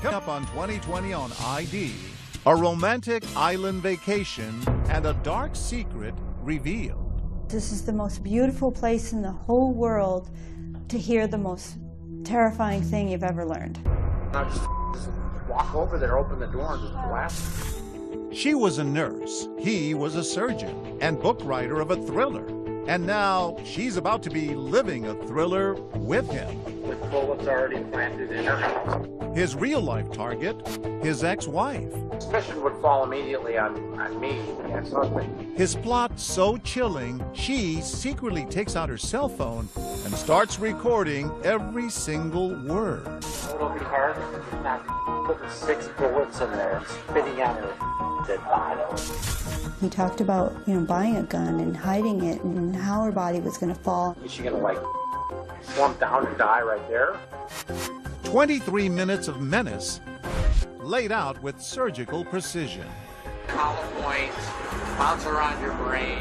Up on 2020 on ID, a romantic island vacation and a dark secret revealed. This is the most beautiful place in the whole world to hear the most terrifying thing you've ever learned. I just walk over there, open the door, and just blast. She was a nurse, he was a surgeon, and book writer of a thriller. And now she's about to be living a thriller with him. With bullets already planted in her house. His real-life target, his ex-wife. Suspicion would fall immediately on me, the ex-husband. His plot so chilling, she secretly takes out her cell phone and starts recording every single word. It'll be hard not putting 6 bullets in there and spitting out her dead body. He talked about, buying a gun and hiding it and how her body was going to fall. Is she gonna slump down and die right there? 23 minutes of menace laid out with surgical precision. Hollow points, bounce around your brain.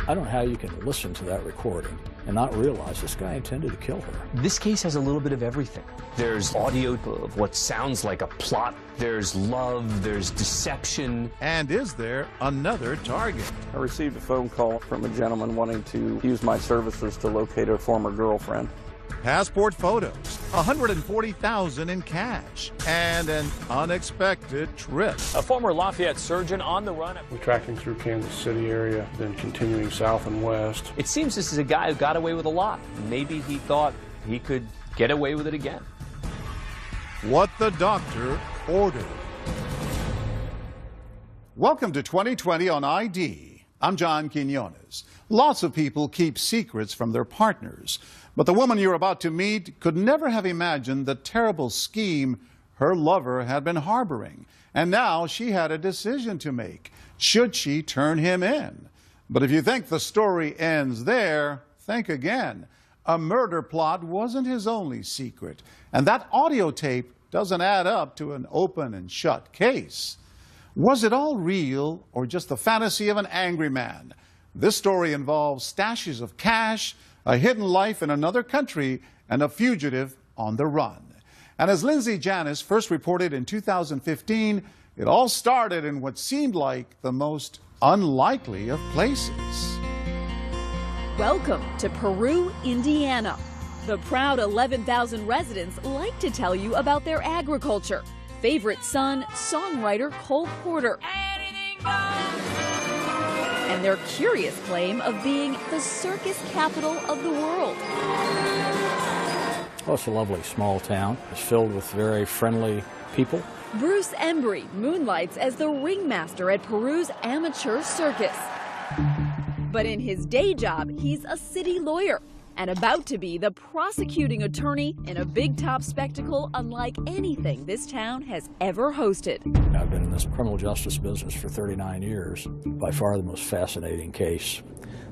I don't know how you can listen to that recording and not realize this guy intended to kill her. This case has a little bit of everything. There's audio of what sounds like a plot. There's love, there's deception. And is there another target? I received a phone call from a gentleman wanting to use my services to locate a former girlfriend. Passport photos, $140,000 in cash, and an unexpected trip. A former Lafayette surgeon on the run. We're tracking through Kansas City area, then continuing south and west. It seems this is a guy who got away with a lot. Maybe he thought he could get away with it again. What the doctor ordered. Welcome to 2020 on ID. I'm John Quinones. Lots of people keep secrets from their partners, but the woman you're about to meet could never have imagined the terrible scheme her lover had been harboring. And now she had a decision to make. Should she turn him in? But if you think the story ends there, think again. A murder plot wasn't his only secret, and that audio tape doesn't add up to an open and shut case. Was it all real or just the fantasy of an angry man? This story involves stashes of cash, a hidden life in another country, and a fugitive on the run. And as Lindsay Janis first reported in 2015, it all started in what seemed like the most unlikely of places. Welcome to Peru, Indiana. The proud 11,000 residents like to tell you about their agriculture. Favorite son, songwriter Cole Porter. And their curious claim of being the circus capital of the world. Oh, it's a lovely small town. It's filled with very friendly people. Bruce Embry moonlights as the ringmaster at Peru's amateur circus. But in his day job, he's a city lawyer and about to be the prosecuting attorney in a big top spectacle unlike anything this town has ever hosted. I've been in this criminal justice business for 39 years. By far the most fascinating case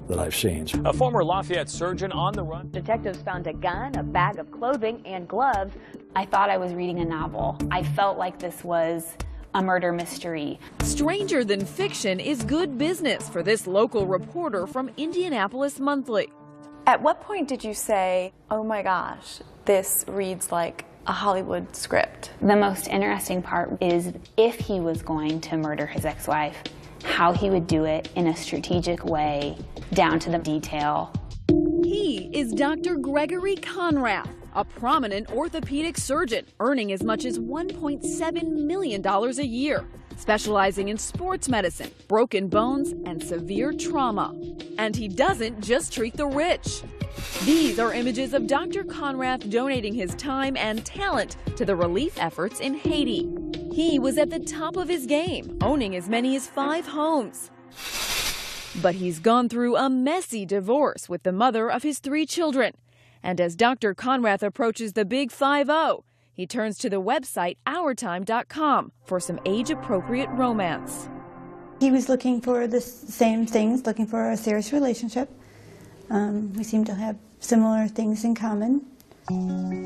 that I've seen. A former Lafayette surgeon on the run. Detectives found a gun, a bag of clothing, and gloves. I thought I was reading a novel. I felt like this was a murder mystery. Stranger than fiction is good business for this local reporter from Indianapolis Monthly. At what point did you say, oh my gosh, this reads like a Hollywood script? The most interesting part is if he was going to murder his ex-wife, how he would do it in a strategic way, down to the detail. He is Dr. Gregory Conrath, a prominent orthopedic surgeon earning as much as $1.7 million a year, specializing in sports medicine, broken bones, and severe trauma. And he doesn't just treat the rich. These are images of Dr. Conrath donating his time and talent to the relief efforts in Haiti. He was at the top of his game, owning as many as 5 homes. But he's gone through a messy divorce with the mother of his 3 children. And as Dr. Conrath approaches the big 5-0, he turns to the website OurTime.com for some age-appropriate romance. He was looking for the same things, looking for a serious relationship. We seem to have similar things in common.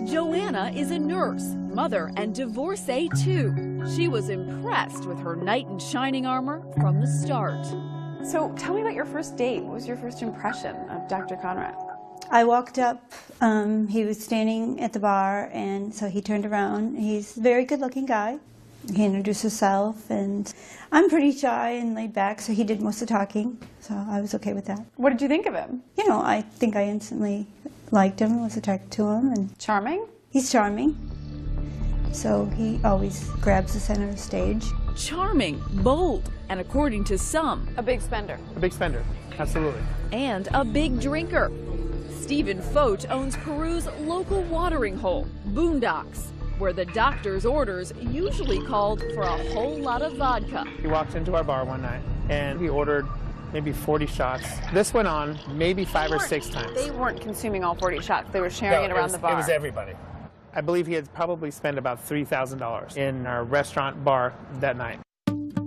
Joanna is a nurse, mother, and divorcee too. She was impressed with her knight in shining armor from the start. So tell me about your first date. What was your first impression of Dr. Conrath? I walked up, he was standing at the bar, and so he turned around. He's a very good-looking guy. He introduced himself, and I'm pretty shy and laid back, so he did most of the talking, so I was okay with that. What did you think of him? You know, I think I instantly liked him, was attracted to him. And charming? He's charming, so he always grabs the center of the stage. Charming, bold, and according to some, a big spender. A big spender, absolutely. And a big drinker. Stephen Focht owns Peru's local watering hole, Boondocks, where the doctor's orders usually called for a whole lot of vodka. He walked into our bar one night and he ordered maybe 40 shots. This went on maybe 5 or 6 times. They weren't consuming all 40 shots. They were sharing it around the bar. It was everybody. I believe he had probably spent about $3,000 in our restaurant bar that night.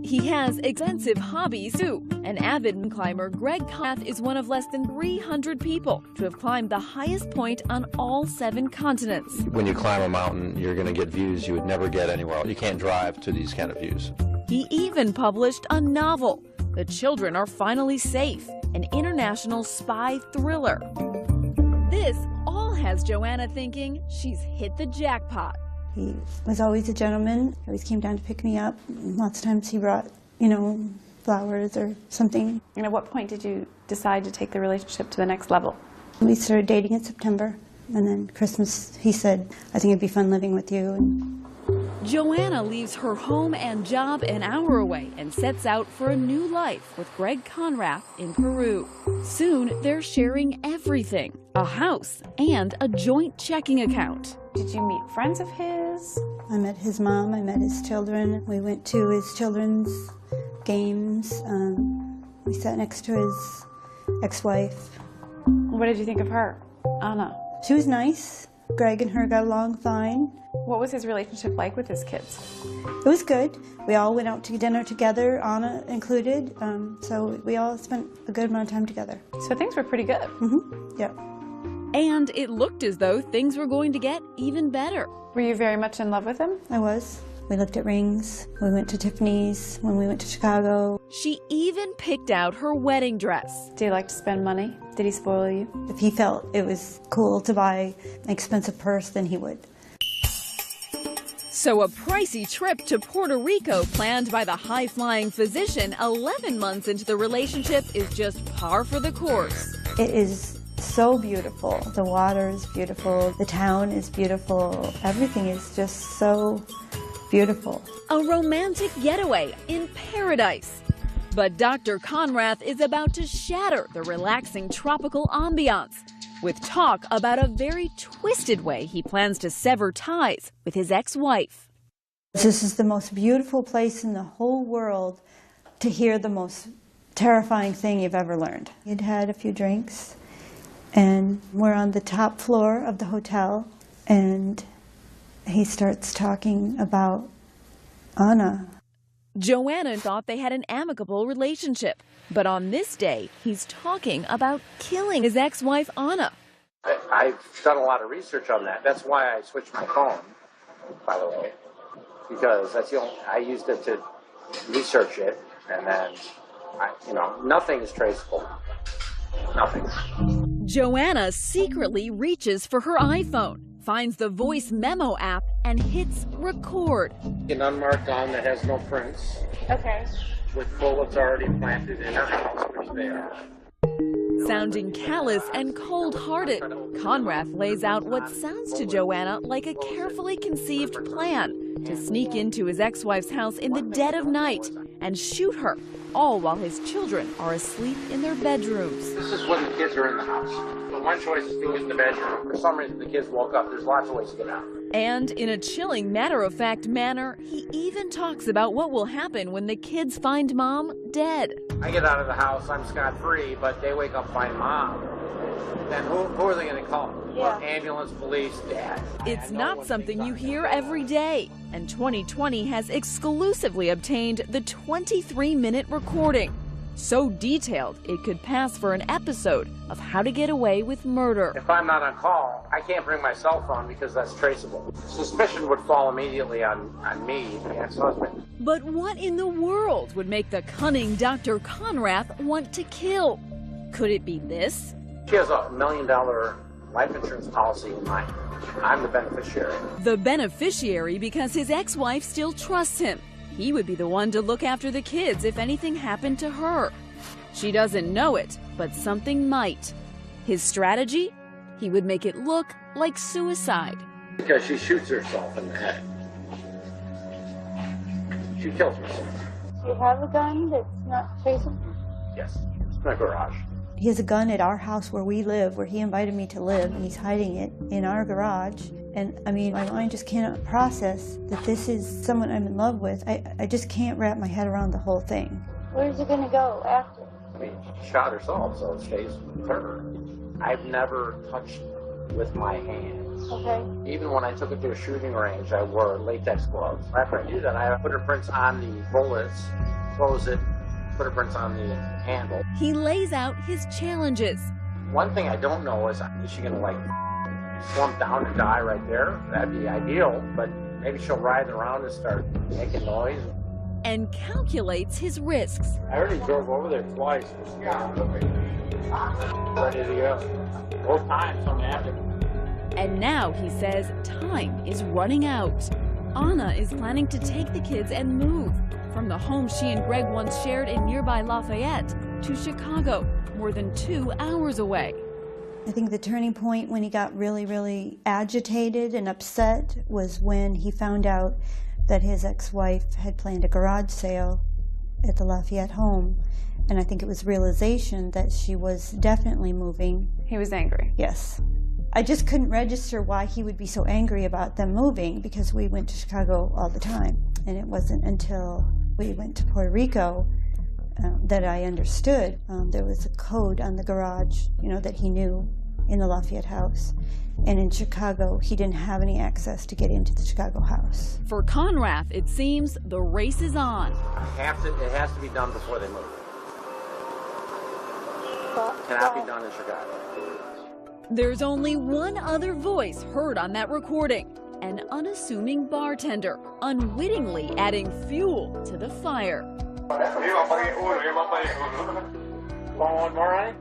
He has extensive hobbies too. An avid climber, Greg Conrath is one of less than 300 people to have climbed the highest point on all 7 continents. When you climb a mountain, you're going to get views you would never get anywhere else. You can't drive to these kind of views. He even published a novel, The Children Are Finally Safe, an international spy thriller. This all has Joanna thinking she's hit the jackpot. He was always a gentleman. He always came down to pick me up. Lots of times he brought, you know, flowers or something. And at what point did you decide to take the relationship to the next level? We started dating in September, and then Christmas he said, I think it'd be fun living with you. And Joanna leaves her home and job an hour away and sets out for a new life with Greg Conrath in Peru. Soon, they're sharing everything, a house and a joint checking account. Did you meet friends of his? I met his mom, I met his children. We went to his children's games. We sat next to his ex-wife. What did you think of her, Anna? She was nice. Greg and her got along fine. What was his relationship like with his kids? It was good. We all went out to dinner together, Anna included, so we all spent a good amount of time together. So things were pretty good. Mm-hmm. Yep. And it looked as though things were going to get even better. Were you very much in love with him? I was. We looked at rings. We went to Tiffany's when we went to Chicago. She even picked out her wedding dress. Do you like to spend money? Did he spoil you? If he felt it was cool to buy an expensive purse, then he would. So a pricey trip to Puerto Rico planned by the high-flying physician 11 months into the relationship is just par for the course. It is so beautiful. The water is beautiful. The town is beautiful. Everything is just so beautiful. A romantic getaway in paradise. But Dr. Conrath is about to shatter the relaxing tropical ambiance with talk about a very twisted way he plans to sever ties with his ex-wife. This is the most beautiful place in the whole world to hear the most terrifying thing you've ever learned. He'd had a few drinks, and we're on the top floor of the hotel, and he starts talking about Anna. Joanna thought they had an amicable relationship, but on this day, he's talking about killing his ex-wife, Anna. I've done a lot of research on that. That's why I switched my phone, by the way, because that's the only, I used it to research it, and then, nothing is traceable. Nothing. Joanna secretly reaches for her iPhone, finds the voice memo app, and hits record. An unmarked gun that has no prints. Okay. With bullets already planted in her house, which they are. Sounding callous and cold-hearted, Conrath lays out what sounds to Joanna like a carefully conceived plan to sneak into his ex-wife's house in the dead of night and shoot her, all while his children are asleep in their bedrooms. This is when the kids are in the house. But one choice is to get in the bedroom. For some reason, the kids woke up. There's lots of ways to get out. And in a chilling, matter-of-fact manner, he even talks about what will happen when the kids find Mom dead. I get out of the house, I'm scot-free, but they wake up, find Mom. Then who are they going to call? Yeah. Well, ambulance, police, Dad. It's not something you hear every day, and 2020 has exclusively obtained the 23-minute recording. So detailed, it could pass for an episode of How to Get Away with Murder. If I'm not on call, I can't bring my cell phone because that's traceable. Suspicion would fall immediately on me, the ex-husband. But what in the world would make the cunning Dr. Conrath want to kill? Could it be this? She has $1 million life insurance policy in mine. I'm the beneficiary. The beneficiary because his ex-wife still trusts him. He would be the one to look after the kids if anything happened to her. She doesn't know it, but something might. His strategy? He would make it look like suicide. Because she shoots herself in the head. She kills herself. Do you have a gun that's not chasing? Yes, it's in my garage. He has a gun at our house where we live, where he invited me to live, and he's hiding it in our garage. And I mean, my mind just cannot process that this is someone I'm in love with. I just can't wrap my head around the whole thing. Where's it gonna go after? I mean, she shot herself, so it stays with her. I've never touched with my hands. Okay. Even when I took it to a shooting range, I wore latex gloves. After I do that, I put her prints on the bullets, close it, put her prints on the handle. He lays out his challenges. One thing I don't know is she gonna like slump down and die right there? That'd be ideal, but maybe she'll writhe around and start making noise. And calculates his risks. I already drove over there twice. Ready to go. Both times, I'm after. And now he says time is running out. Anna is planning to take the kids and move from the home she and Greg once shared in nearby Lafayette to Chicago, more than 2 hours away. I think the turning point when he got really, really agitated and upset was when he found out that his ex-wife had planned a garage sale at the Lafayette home. And I think it was realization that she was definitely moving. He was angry. Yes. I just couldn't register why he would be so angry about them moving, because we went to Chicago all the time. And it wasn't until we went to Puerto Rico that I understood. There was a code on the garage, that he knew in the Lafayette house. And in Chicago, he didn't have any access to get into the Chicago house. For Conrath, it seems the race is on. It has to be done before they move. Cannot be done in Chicago. There's only one other voice heard on that recording. An unassuming bartender, unwittingly adding fuel to the fire. Want one more, honey?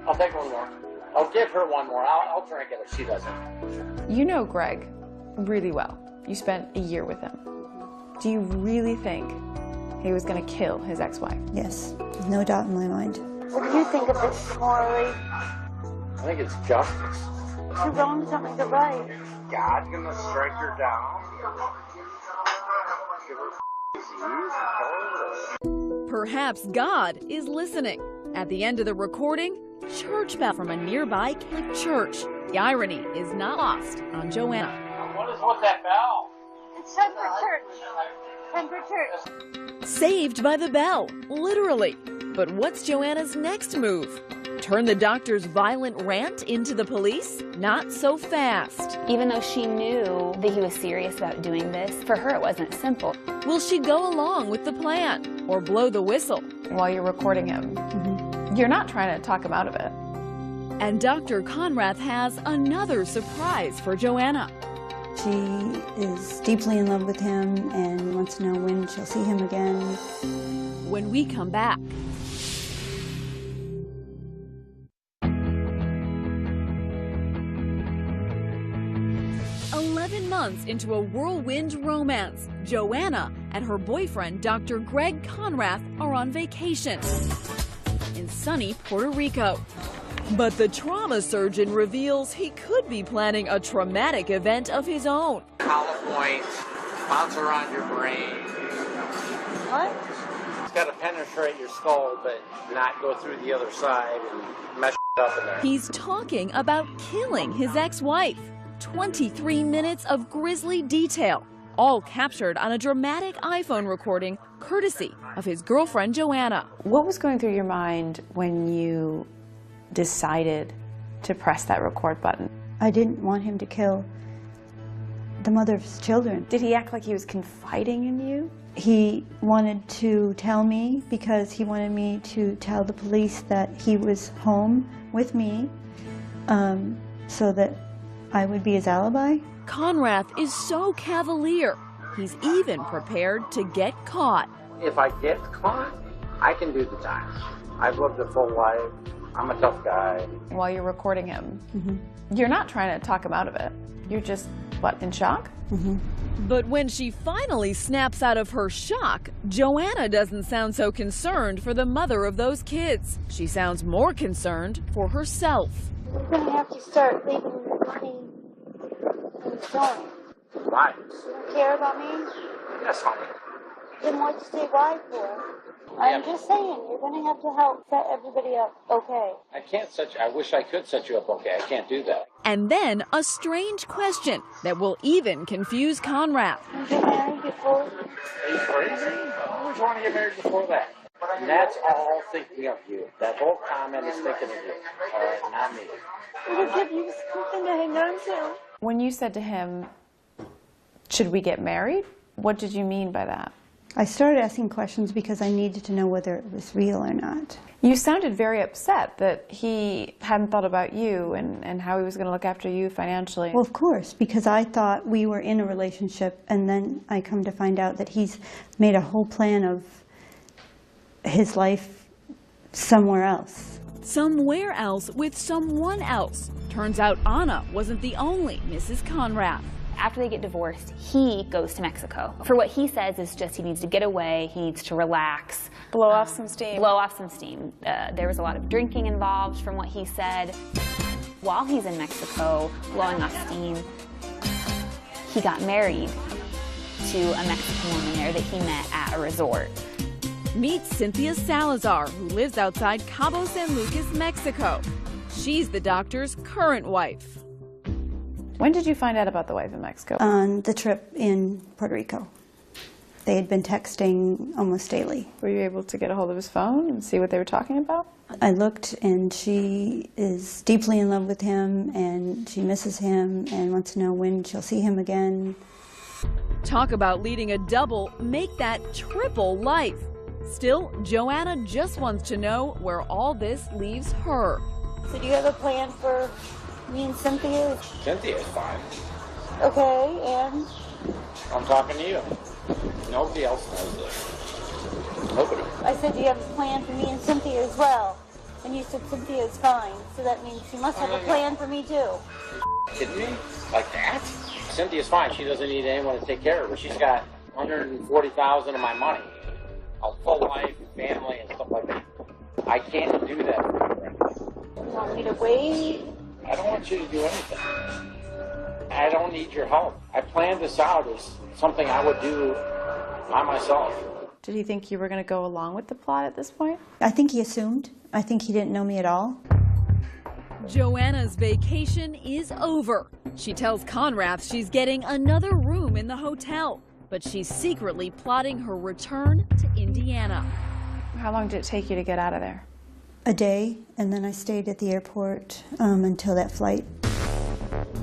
I'll take one more. I'll give her one more. I'll drink it if she doesn't. You know Greg really well. You spent a year with him. Do you really think he was going to kill his ex-wife? Yes, there's no doubt in my mind. What do you think of this morally? I think it's justice. Two wrongs don't make a right. God's gonna strike her down. Perhaps God is listening. At the end of the recording, church bell from a nearby Catholic church. The irony is not lost on Joanna. What is with that bell? It's time for church. Time for church. Saved by the bell, literally. But what's Joanna's next move? Turn the doctor's violent rant into the police? Not so fast. Even though she knew that he was serious about doing this, for her it wasn't simple. Will she go along with the plan or blow the whistle? While you're recording him, you're not trying to talk him out of it. And Dr. Conrath has another surprise for Joanna. She is deeply in love with him and wants to know when she'll see him again. When we come back. 11 months into a whirlwind romance, Joanna and her boyfriend, Dr. Greg Conrath, are on vacation in sunny Puerto Rico. But the trauma surgeon reveals he could be planning a traumatic event of his own. Hollow points, bounce around your brain. What? It's got to penetrate your skull, but not go through the other side and mess up in there. He's talking about killing his ex-wife. 23 minutes of grisly detail, all captured on a dramatic iPhone recording courtesy of his girlfriend Joanna. What was going through your mind when you decided to press that record button? I didn't want him to kill the mother of his children. Did he act like he was confiding in you? He wanted to tell me because he wanted me to tell the police that he was home with me so that I would be his alibi. Conrath is so cavalier, he's even prepared to get caught. If I get caught, I can do the time. I've lived a full life. I'm a tough guy. While you're recording him, you're not trying to talk him out of it. You're just, what, in shock? But when she finally snaps out of her shock, Joanna doesn't sound so concerned for the mother of those kids. She sounds more concerned for herself. We're going to have to start leaving money in the store. Why? You don't care about me? Yes, honey. Then what'd you say why for? I'm just saying, you're going to have to help set everybody up okay. I can't set you, I wish I could set you up okay. I can't do that. And then a strange question that will even confuse Conrad. You get married before? Are you crazy? I always want to get married before that. And that's all thinking of you. That whole comment is thinking of you. All right, not me. It'll give you something to hang on to. When you said to him, should we get married? What did you mean by that? I started asking questions because I needed to know whether it was real or not. You sounded very upset that he hadn't thought about you and how he was going to look after you financially. Well, of course, because I thought we were in a relationship, and then I come to find out that he's made a whole plan of his life somewhere else. Somewhere else with someone else. Turns out Anna wasn't the only Mrs. Conrad. After they get divorced, he goes to Mexico. For what he says is just he needs to get away, he needs to relax. Blow off some steam. Blow off some steam. There was a lot of drinking involved from what he said. While he's in Mexico, blowing off steam, he got married to a Mexican woman there that he met at a resort. Meet Cynthia Salazar, who lives outside Cabo San Lucas, Mexico. She's the doctor's current wife. When did you find out about the wife in Mexico? On the trip in Puerto Rico. They had been texting almost daily. Were you able to get a hold of his phone and see what they were talking about? I looked, and she is deeply in love with him, and she misses him and wants to know when she'll see him again. Talk about leading a double, make that triple life. Still, Joanna just wants to know where all this leaves her. So do you have a plan for me and Cynthia? Cynthia's fine. Okay, and? I'm talking to you. Nobody else knows this. Nobody. I said, do you have a plan for me and Cynthia as well? And you said Cynthia is fine, so that means you must have a plan for me too. You kidding me? Like that? Cynthia's fine. She doesn't need anyone to take care of her. She's got $140,000 of my money. A full life, family, and stuff like that. I can't do that for you right now. You want me to wait? I don't want you to do anything. I don't need your help. I planned this out as something I would do by myself. Did he think you were going to go along with the plot at this point? I think he assumed. I think he didn't know me at all. Joanna's vacation is over. She tells Conrad she's getting another room in the hotel, but she's secretly plotting her return to Indiana. How long did it take you to get out of there? A day, and then I stayed at the airport until that flight.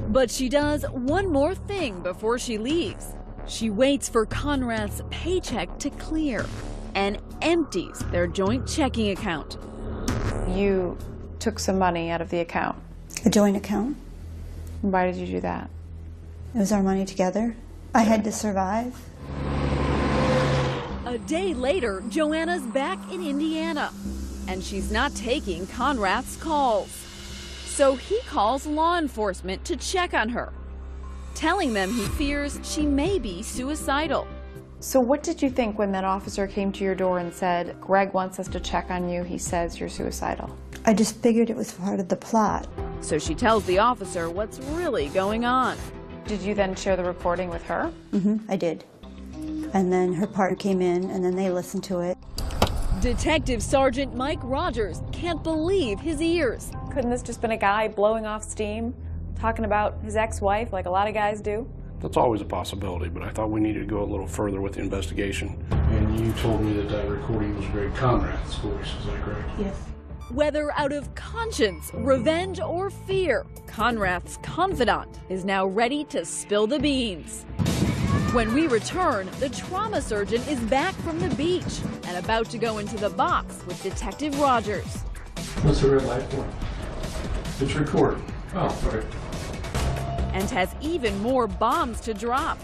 But she does one more thing before she leaves. She waits for Conrad's paycheck to clear and empties their joint checking account. You took some money out of the account. A joint account. Why did you do that? It was our money together. I had to survive. A day later, Joanna's back in Indiana, and she's not taking Conrad's calls. So he calls law enforcement to check on her, telling them he fears she may be suicidal. So what did you think when that officer came to your door and said, Greg wants us to check on you, he says you're suicidal? I just figured it was part of the plot. So she tells the officer what's really going on. Did you then share the recording with her? I did. And then her partner came in, and then they listened to it. Detective Sergeant Mike Rogers can't believe his ears. Couldn't this just been a guy blowing off steam, talking about his ex-wife like a lot of guys do? That's always a possibility, but I thought we needed to go a little further with the investigation. And you told me that that recording was Greg Conrad's voice, is that correct? Yes. Whether out of conscience, revenge, or fear, Conrad's confidant is now ready to spill the beans. When we return, the trauma surgeon is back from the beach and about to go into the box with Detective Rogers. What's the red light for? It's recording. Oh, okay. And has even more bombs to drop.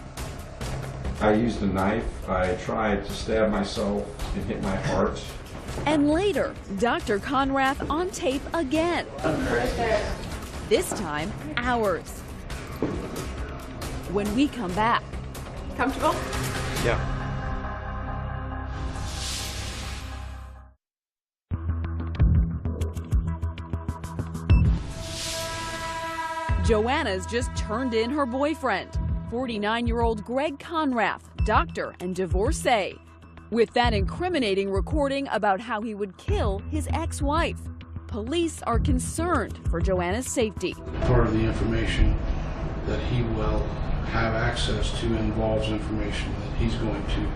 I used a knife. I tried to stab myself and hit my heart. And later, Dr. Conrath on tape again. This time, hours. When we come back. Comfortable? Yeah. Joanna's just turned in her boyfriend, 49-year-old Greg Conrath, doctor and divorcee, with that incriminating recording about how he would kill his ex-wife. Police are concerned for Joanna's safety. Part of the information that he will have access to involves information that he's going to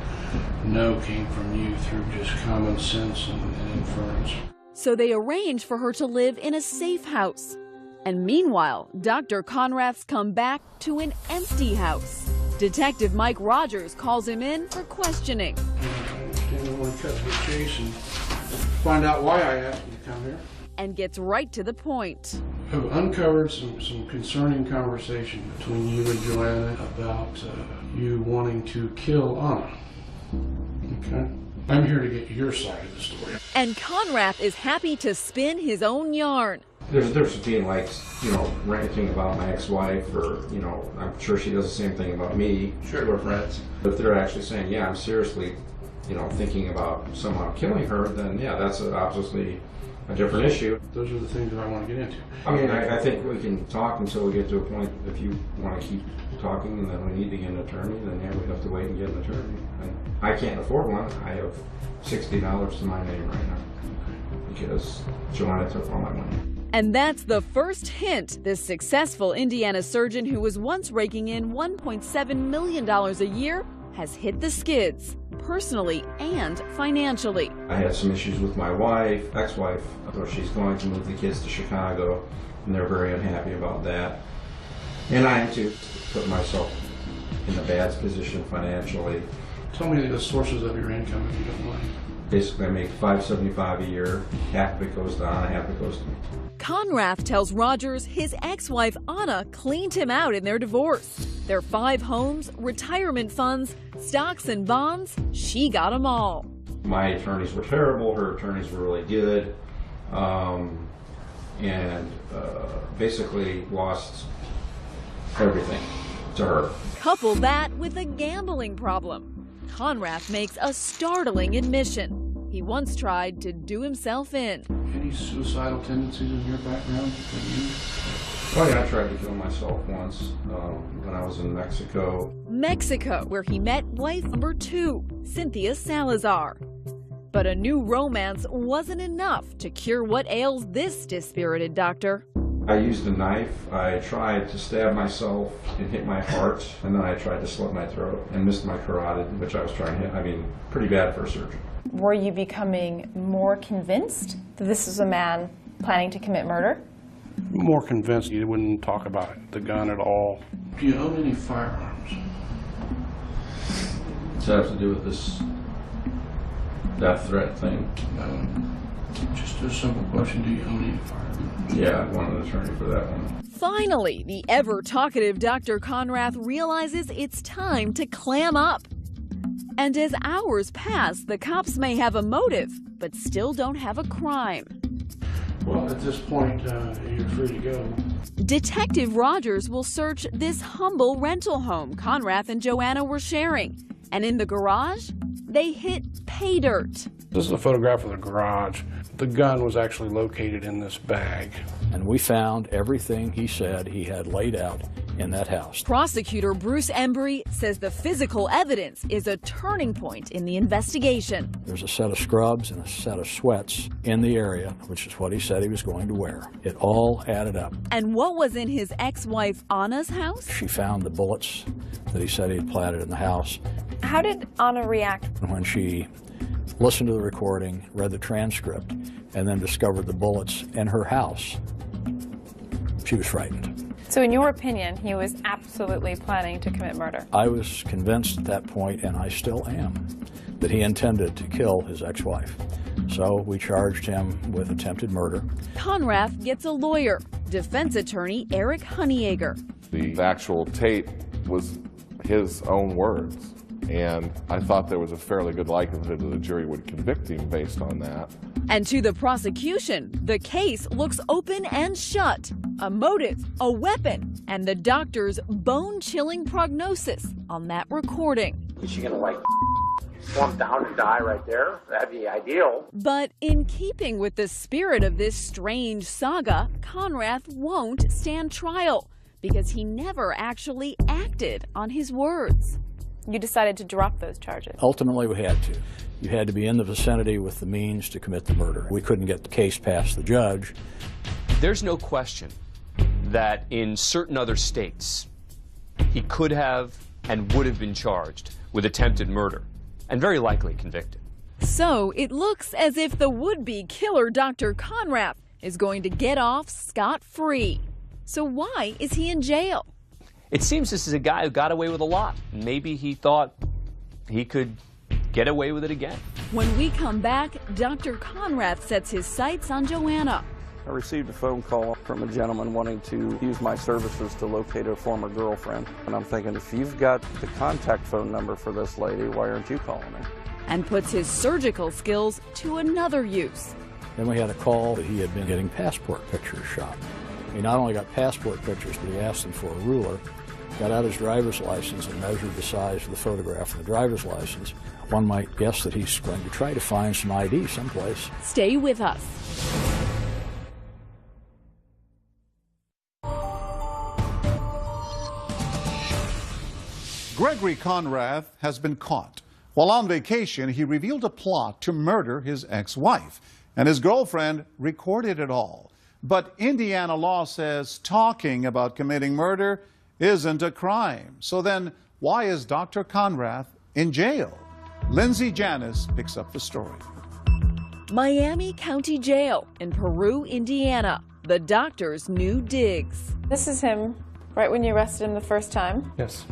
know came from you through just common sense and inference. So they arrange for her to live in a safe house. And meanwhile, Dr. Conrath's come back to an empty house. Detective Mike Rogers calls him in for questioning. Didn't want to cut to the chase and find out why I asked you to come here. And gets right to the point. I've uncovered some concerning conversation between you and Joanna about you wanting to kill Anna. Okay? I'm here to get your side of the story. And Conrath is happy to spin his own yarn. There's a difference between, like, you know, ranting about my ex-wife, or, you know, I'm sure she does the same thing about me to her friends. If they're actually saying, yeah, I'm seriously, you know, thinking about somehow killing her, then yeah, that's obviously a different issue. Those are the things that I want to get into. I mean, I think we can talk until we get to a point. If you want to keep talking and then we need to get an attorney, then yeah, we have to wait and get an attorney. And I can't afford one. I have $60 to my name right now because Joanna took all my money. And that's the first hint this successful Indiana surgeon who was once raking in $1.7 million a year has hit the skids, personally and financially. I had some issues with my wife, ex-wife, so she's going to move the kids to Chicago, and they're very unhappy about that. And I am too, put myself in a bad position financially. Tell me the sources of your income if you don't mind. Basically, I make $575 a year. Half of it goes to Anna, half of it goes to me. Conrath tells Rogers his ex-wife Anna cleaned him out in their divorce. Their 5 homes, retirement funds, stocks and bonds, she got them all. My attorneys were terrible, her attorneys were really good, and basically lost everything to her. Couple that with a gambling problem. Conrath makes a startling admission. He once tried to do himself in. Any suicidal tendencies in your background? Oh yeah, I tried to kill myself once when I was in Mexico. Mexico, where he met wife number 2, Cynthia Salazar. But a new romance wasn't enough to cure what ails this dispirited doctor. I used a knife. I tried to stab myself and hit my heart, and then I tried to slit my throat and missed my carotid, which I was trying to hit. I mean, pretty bad for a surgeon. Were you becoming more convinced that this is a man planning to commit murder? More convinced you wouldn't talk about the gun at all. Do you own any firearms? Does that have to do with this death threat thing? Just a simple question, do you own any firearms? Yeah, I want an attorney for that one. Finally, the ever-talkative Dr. Conrath realizes it's time to clam up. And as hours pass, the cops may have a motive, but still don't have a crime. Well, at this point, you're free to go. Detective Rogers will search this humble rental home Conrath and Joanna were sharing. And in the garage, they hit pay dirt. This is a photograph of the garage. The gun was actually located in this bag. And we found everything he said he had laid out in that house. Prosecutor Bruce Embry says the physical evidence is a turning point in the investigation. There's a set of scrubs and a set of sweats in the area, which is what he said he was going to wear. It all added up. And what was in his ex-wife Anna's house? She found the bullets that he said he had planted in the house. How did Anna react? When she listened to the recording, read the transcript, and then discovered the bullets in her house, she was frightened. So in your opinion, he was absolutely planning to commit murder? I was convinced at that point, and I still am, that he intended to kill his ex-wife. So we charged him with attempted murder. Conrath gets a lawyer, defense attorney Eric Honeyegger. The actual tape was his own words. And I thought there was a fairly good likelihood that the jury would convict him based on that. And to the prosecution, the case looks open and shut. A motive, a weapon, and the doctor's bone-chilling prognosis on that recording. Is she gonna like slump down and die right there? That'd be ideal. But in keeping with the spirit of this strange saga, Conrath won't stand trial because he never actually acted on his words. You decided to drop those charges. Ultimately, we had to. You had to be in the vicinity with the means to commit the murder. We couldn't get the case past the judge. There's no question that in certain other states, he could have and would have been charged with attempted murder and very likely convicted. So it looks as if the would-be killer Dr. Conrath is going to get off scot-free. So why is he in jail? It seems this is a guy who got away with a lot. Maybe he thought he could get away with it again. When we come back, Dr. Conrath sets his sights on Joanna. I received a phone call from a gentleman wanting to use my services to locate a former girlfriend. And I'm thinking, if you've got the contact phone number for this lady, why aren't you calling her? And puts his surgical skills to another use. Then we had a call that he had been getting passport pictures shot. He not only got passport pictures, but he asked them for a ruler, got out his driver's license and measured the size of the photograph of the driver's license. One might guess that he's going to try to find some ID someplace. Stay with us. Gregory Conrath has been caught. While on vacation, he revealed a plot to murder his ex-wife, and his girlfriend recorded it all. But Indiana law says talking about committing murder isn't a crime. So then, why is Dr. Conrath in jail? Lindsay Janis picks up the story. Miami County Jail in Peru, Indiana. The doctor's new digs. This is him right when you arrested him the first time. Yes.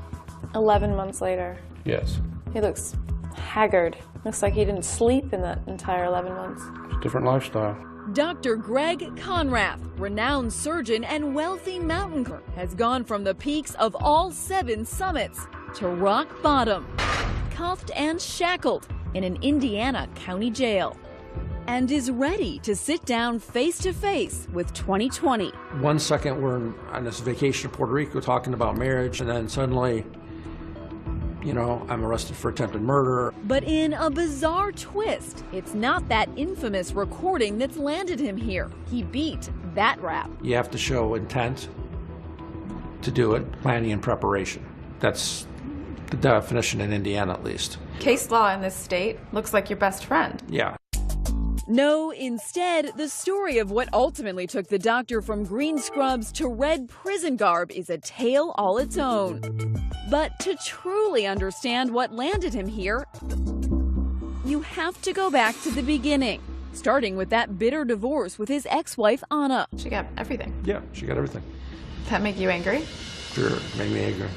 11 months later. Yes. He looks haggard. Looks like he didn't sleep in that entire 11 months. It's a different lifestyle. Dr. Greg Conrath, renowned surgeon and wealthy mountain climber, has gone from the peaks of all 7 summits to rock bottom, cuffed and shackled in an Indiana county jail, and is ready to sit down face to face with 2020. 1 second we're on this vacation to Puerto Rico talking about marriage, and then suddenly, you know, I'm arrested for attempted murder. But in a bizarre twist, it's not that infamous recording that's landed him here. He beat that rap. You have to show intent to do it, planning and preparation. That's the definition in Indiana, at least. Case law in this state looks like your best friend. Yeah. No, instead, the story of what ultimately took the doctor from green scrubs to red prison garb is a tale all its own. But to truly understand what landed him here, you have to go back to the beginning, starting with that bitter divorce with his ex-wife, Anna. She got everything. Yeah, she got everything. That make you angry? Sure, it made me angry.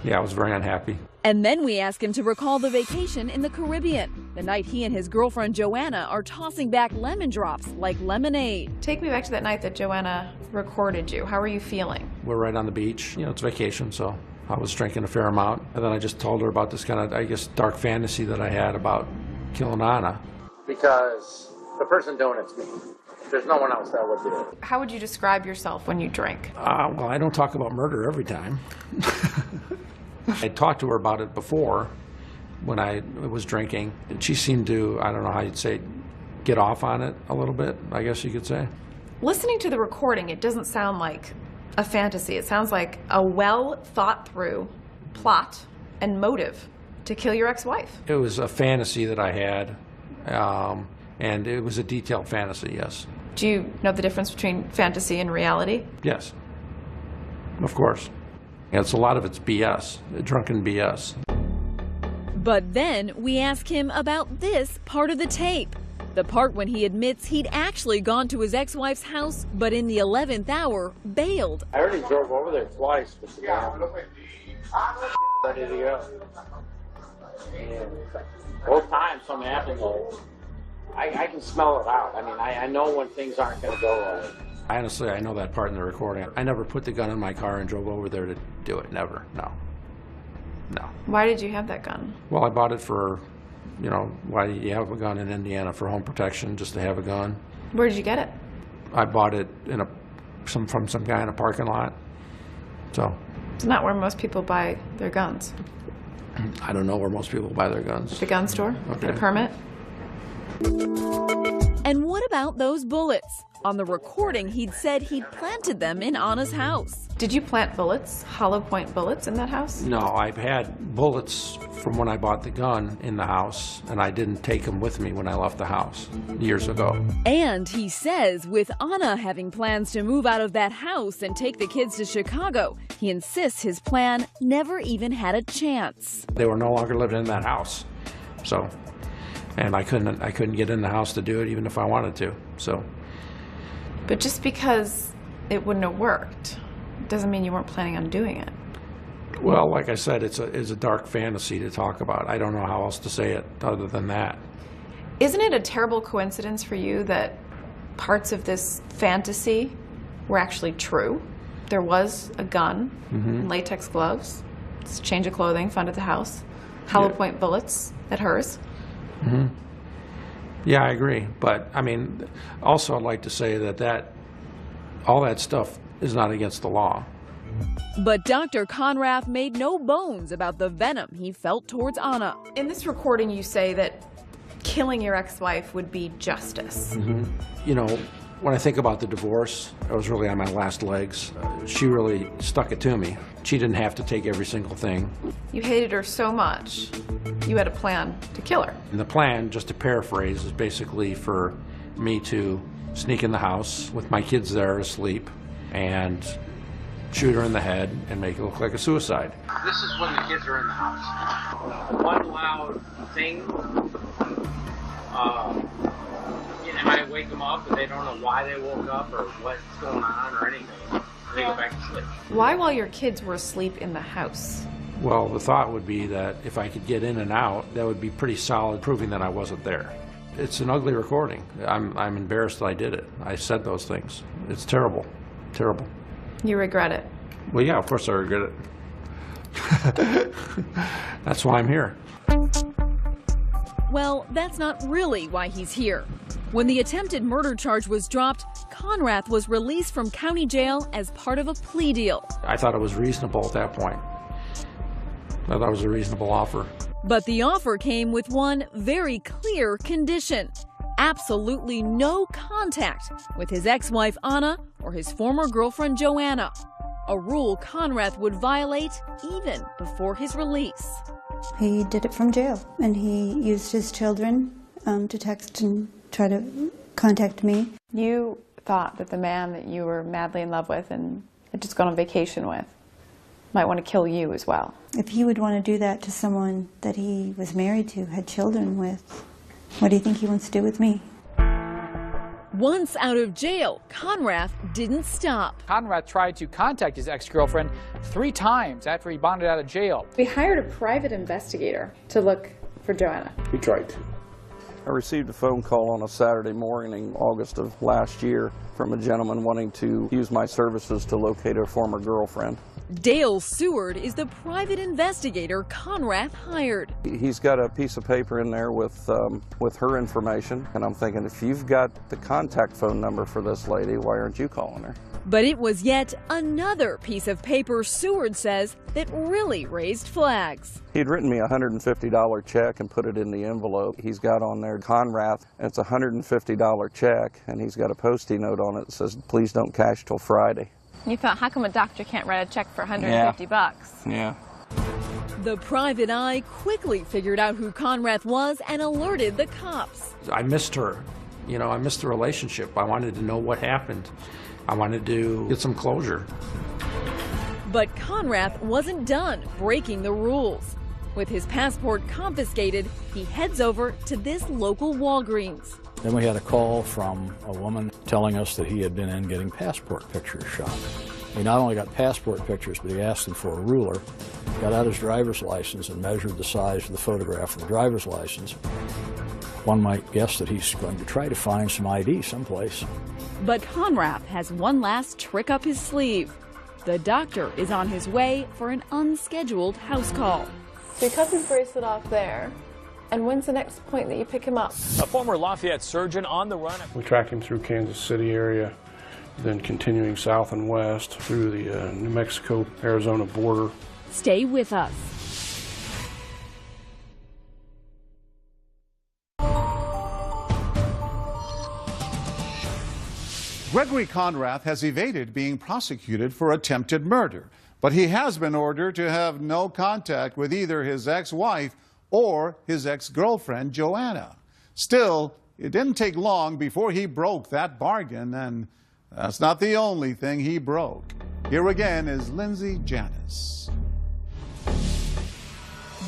Yeah, I was very unhappy. And then we ask him to recall the vacation in the Caribbean, the night he and his girlfriend Joanna are tossing back lemon drops like lemonade. Take me back to that night that Joanna recorded you. How were you feeling? We're right on the beach. You know, it's vacation, so I was drinking a fair amount. And then I just told her about this kind of, I guess, dark fantasy that I had about killing Anna. Because the person doing it's me. There's no one else that would do it. How would you describe yourself when you drink? Well, I don't talk about murder every time. I talked to her about it before when I was drinking, and she seemed to, I don't know how you'd say, get off on it a little bit, I guess you could say. Listening to the recording, it doesn't sound like a fantasy. It sounds like a well thought through plot and motive to kill your ex-wife. It was a fantasy that I had, and it was a detailed fantasy, yes. Do you know the difference between fantasy and reality? Yes, of course. It's a lot of it's BS, drunken BS. But then we ask him about this part of the tape. The part when he admits he'd actually gone to his ex-wife's house, but in the 11th hour, bailed. I already drove over there twice with the guy. Ready to go. And both times something happened. I can smell it out. I mean, I know when things aren't going to go right. Honestly, I know that part in the recording. I never put the gun in my car and drove over there to do it. Never, no. No. Why did you have that gun? Well, I bought it for, you know, why do you have a gun in Indiana? For home protection, just to have a gun. Where did you get it? I bought it in from some guy in a parking lot. So. It's not where most people buy their guns. I don't know where most people buy their guns. At the gun store? Okay. Get a permit? And what about those bullets? On the recording, he'd said he'd planted them in Anna's house. Did you plant bullets, hollow point bullets, in that house? No, I've had bullets from when I bought the gun in the house, and I didn't take them with me when I left the house years ago. And he says with Anna having plans to move out of that house and take the kids to Chicago, he insists his plan never even had a chance. They were no longer living in that house, so, and I couldn't get in the house to do it even if I wanted to, so. But just because it wouldn't have worked doesn't mean you weren't planning on doing it. Well, like I said, it's a dark fantasy to talk about. I don't know how else to say it other than that. Isn't it a terrible coincidence for you that parts of this fantasy were actually true? There was a gun, latex gloves, change of clothing found at the house, hollow point bullets at hers. Yeah, I agree. But, I mean, also I'd like to say that all that stuff is not against the law. But Dr. Conrath made no bones about the venom he felt towards Anna. In this recording, you say that killing your ex-wife would be justice. You know, when I think about the divorce, I was really on my last legs. She really stuck it to me. She didn't have to take every single thing. You hated her so much, you had a plan to kill her. And the plan, just to paraphrase, is basically for me to sneak in the house with my kids there asleep and shoot her in the head and make it look like a suicide. This is when the kids are in the house. One loud thing, and I wake them up and they don't know why they woke up or what's going on or anything. And they go back to sleep. Why while your kids were asleep in the house? Well, the thought would be that if I could get in and out, that would be pretty solid proving that I wasn't there. It's an ugly recording. I'm embarrassed that I did it. I said those things. It's terrible. Terrible. You regret it? Well, yeah, of course I regret it. That's why I'm here. Well, that's not really why he's here. When the attempted murder charge was dropped, Conrath was released from county jail as part of a plea deal. I thought it was reasonable at that point. I thought it was a reasonable offer. But the offer came with one very clear condition: absolutely no contact with his ex-wife Anna or his former girlfriend Joanna, a rule Conrath would violate even before his release. He did it from jail, and he used his children to text and try to contact me. You thought that the man that you were madly in love with and had just gone on vacation with might want to kill you as well. If he would want to do that to someone that he was married to, had children with, what do you think he wants to do with me? Once out of jail, Conrath didn't stop. Conrath tried to contact his ex-girlfriend 3 times after he bonded out of jail. We hired a private investigator to look for Joanna. He tried to. I received a phone call on a Saturday morning, August of last year, from a gentleman wanting to use my services to locate a former girlfriend. Dale Seward is the private investigator Conrath hired. He's got a piece of paper in there with her information, and I'm thinking, if you've got the contact phone number for this lady, why aren't you calling her? But it was yet another piece of paper Seward says that really raised flags. He'd written me a $150 check and put it in the envelope. He's got on there Conrath, and it's a $150 check, and he's got a Post-it note on it that says, please don't cash till Friday. You thought, how come a doctor can't write a check for $150 bucks? Yeah. The private eye quickly figured out who Conrath was and alerted the cops. I missed her. You know, I missed the relationship. I wanted to know what happened. I wanted to get some closure. But Conrath wasn't done breaking the rules. With his passport confiscated, he heads over to this local Walgreens. Then we had a call from a woman telling us that he had been in getting passport pictures shot. He not only got passport pictures, but he asked them for a ruler, got out his driver's license and measured the size of the photograph of the driver's license. One might guess that he's going to try to find some ID someplace. But Conrath has one last trick up his sleeve. The doctor is on his way for an unscheduled house call. So he cuts his bracelet off there. And when's the next point that you pick him up? A former Lafayette surgeon on the run. We tracked him through Kansas City area, then continuing south and west through the New Mexico-Arizona border. Stay with us. Gregory Conrath has evaded being prosecuted for attempted murder, but he has been ordered to have no contact with either his ex-wife or his ex-girlfriend, Joanna. Still, it didn't take long before he broke that bargain, and that's not the only thing he broke. Here again is Lindsay Janis.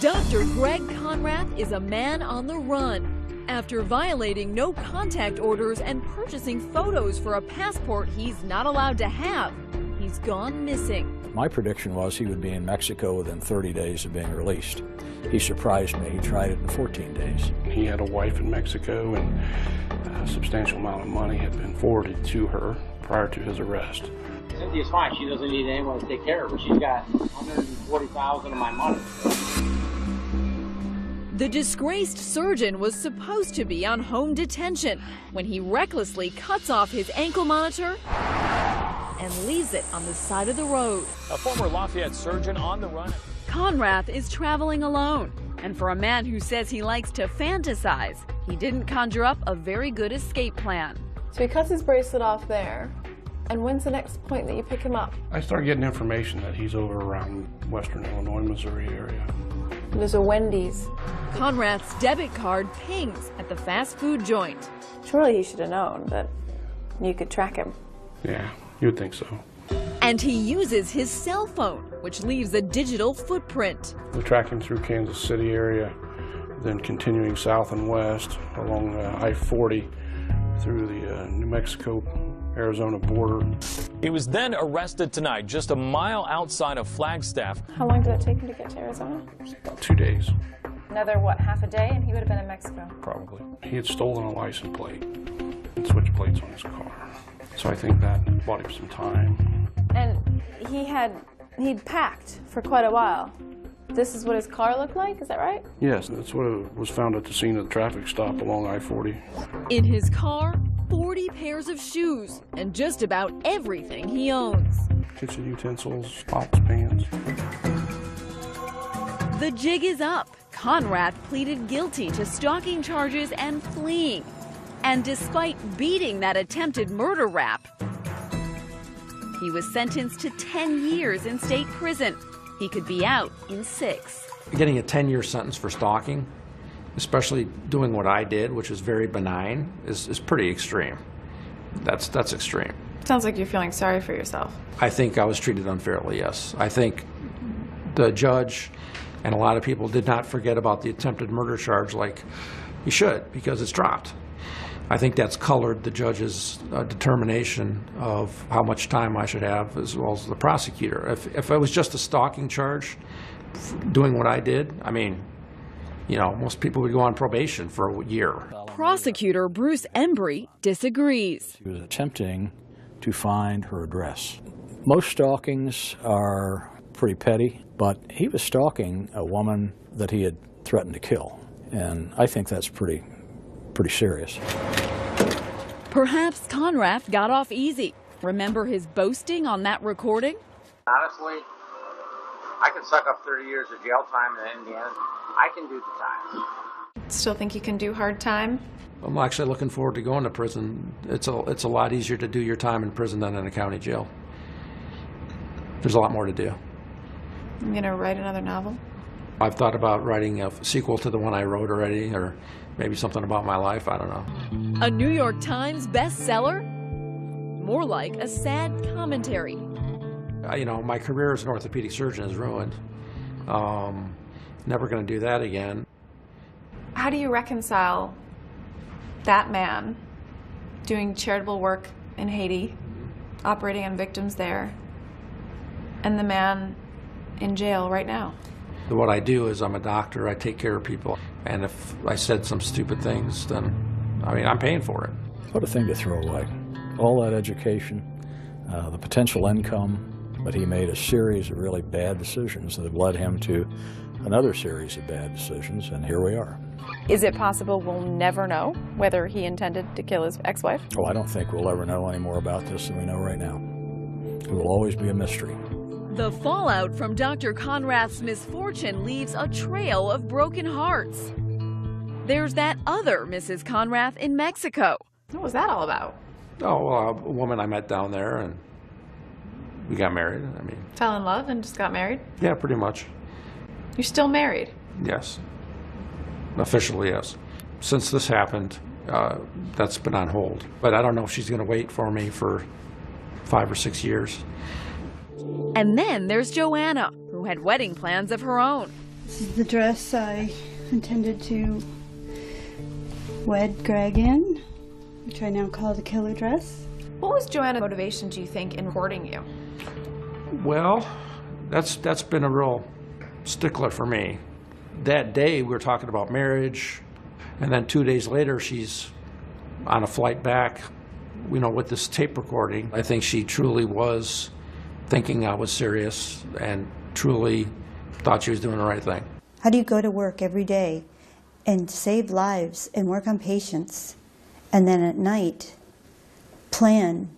Dr. Greg Conrath is a man on the run after violating no-contact orders and purchasing photos for a passport he's not allowed to have. He's gone missing. My prediction was he would be in Mexico within 30 days of being released. He surprised me. He tried it in 14 days. He had a wife in Mexico, and a substantial amount of money had been forwarded to her prior to his arrest. Cynthia's fine. She doesn't need anyone to take care of her. She's got $140,000 of my money. The disgraced surgeon was supposed to be on home detention when he recklessly cuts off his ankle monitor and leaves it on the side of the road. A former Lafayette surgeon on the run. Conrath is traveling alone, and for a man who says he likes to fantasize, he didn't conjure up a very good escape plan. So he cuts his bracelet off there. And when's the next point that you pick him up? I started getting information that he's over around western Illinois, Missouri area. There's a Wendy's. Conrath's debit card pings at the fast food joint. Surely he should have known that you could track him. Yeah, you'd think so. And he uses his cell phone, which leaves a digital footprint. We tracked him through Kansas City area, then continuing south and west along I-40 through the New Mexico-Arizona border. He was then arrested tonight, just a mile outside of Flagstaff. How long did it take him to get to Arizona? About 2 days. Another, what, half a day, and he would have been in Mexico? Probably. He had stolen a license plate and switched plates on his car. So I think that bought him some time. And he'd packed for quite a while. This is what his car looked like, is that right? Yes, that's what was found at the scene of the traffic stop along I-40. In his car, 40 pairs of shoes and just about everything he owns. Kitchen utensils, pots, pans. The jig is up. Conrath pleaded guilty to stalking charges and fleeing. And despite beating that attempted murder rap, he was sentenced to 10 years in state prison. He could be out in 6. Getting a 10-year sentence for stalking, especially doing what I did, which is very benign, is pretty extreme. That's extreme. Sounds like you're feeling sorry for yourself. I think I was treated unfairly, yes. I think the judge and a lot of people did not forget about the attempted murder charge like you should, because it's dropped. I think that's colored the judge's determination of how much time I should have, as well as the prosecutor. If it was just a stalking charge, doing what I did, I mean, you know, most people would go on probation for a year. Prosecutor Bruce Embry disagrees. He was attempting to find her address. Most stalkings are pretty petty, but he was stalking a woman that he had threatened to kill, and I think that's pretty serious. Perhaps Conrath got off easy. Remember his boasting on that recording? Honestly, I could suck up 30 years of jail time in Indiana. I can do the time. Still think you can do hard time? I'm actually looking forward to going to prison. It's a lot easier to do your time in prison than in a county jail. There's a lot more to do. I'm gonna write another novel? I've thought about writing a sequel to the one I wrote already, or maybe something about my life, I don't know. A New York Times bestseller? More like a sad commentary. You know, my career as an orthopedic surgeon is ruined. Never going to do that again. How do you reconcile that man doing charitable work in Haiti, operating on victims there, and the man in jail right now? What I do is I'm a doctor, I take care of people, and if I said some stupid things, then, I mean, I'm paying for it. What a thing to throw away. All that education, the potential income, but he made a series of really bad decisions that have led him to another series of bad decisions, and here we are. Is it possible we'll never know whether he intended to kill his ex-wife? Oh, I don't think we'll ever know any more about this than we know right now. It will always be a mystery. The fallout from Dr. Conrath's misfortune leaves a trail of broken hearts. There's that other Mrs. Conrath in Mexico. What was that all about? Oh, well, a woman I met down there, and we got married. I mean, Fell in love and just got married? yeah, pretty much. You're still married? Yes. Officially, yes. Since this happened, that's been on hold. But I don't know if she's going to wait for me for 5 or 6 years. And then there's Joanna, who had wedding plans of her own. This is the dress I intended to wed Greg in, which I now call the killer dress. What was Joanna's motivation, do you think, in courting you? Well, that's been a real stickler for me. That day we were talking about marriage, and then 2 days later she's on a flight back, with this tape recording. I think she truly was thinking I was serious and truly thought she was doing the right thing. How do you go to work every day and save lives and work on patients, and then at night plan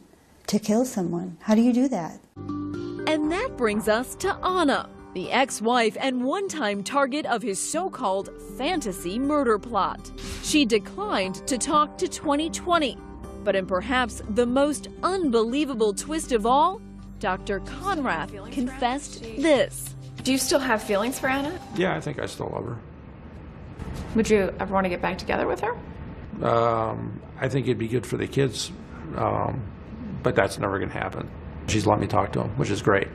to kill someone? How do you do that? And that brings us to Anna, the ex-wife and one-time target of his so-called fantasy murder plot. She declined to talk to 2020, but in perhaps the most unbelievable twist of all, Dr. Conrath confessed this. Do you still have feelings for Anna? Yeah, I think I still love her. Would you ever want to get back together with her? I think it'd be good for the kids, but that's never going to happen. She's let me talk to him, which is great.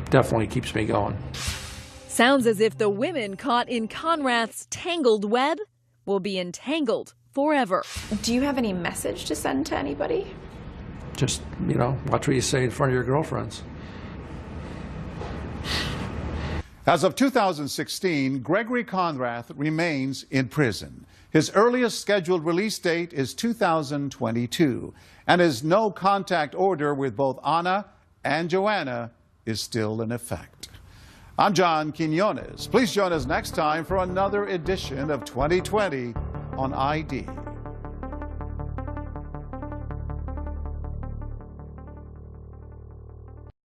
Definitely keeps me going. Sounds as if the women caught in Conrath's tangled web will be entangled forever. Do you have any message to send to anybody? Just, watch what you say in front of your girlfriends. As of 2016, Gregory Conrath remains in prison. His earliest scheduled release date is 2022, and his no-contact order with both Anna and Joanna is still in effect. I'm John Quinones. Please join us next time for another edition of 2020 on ID.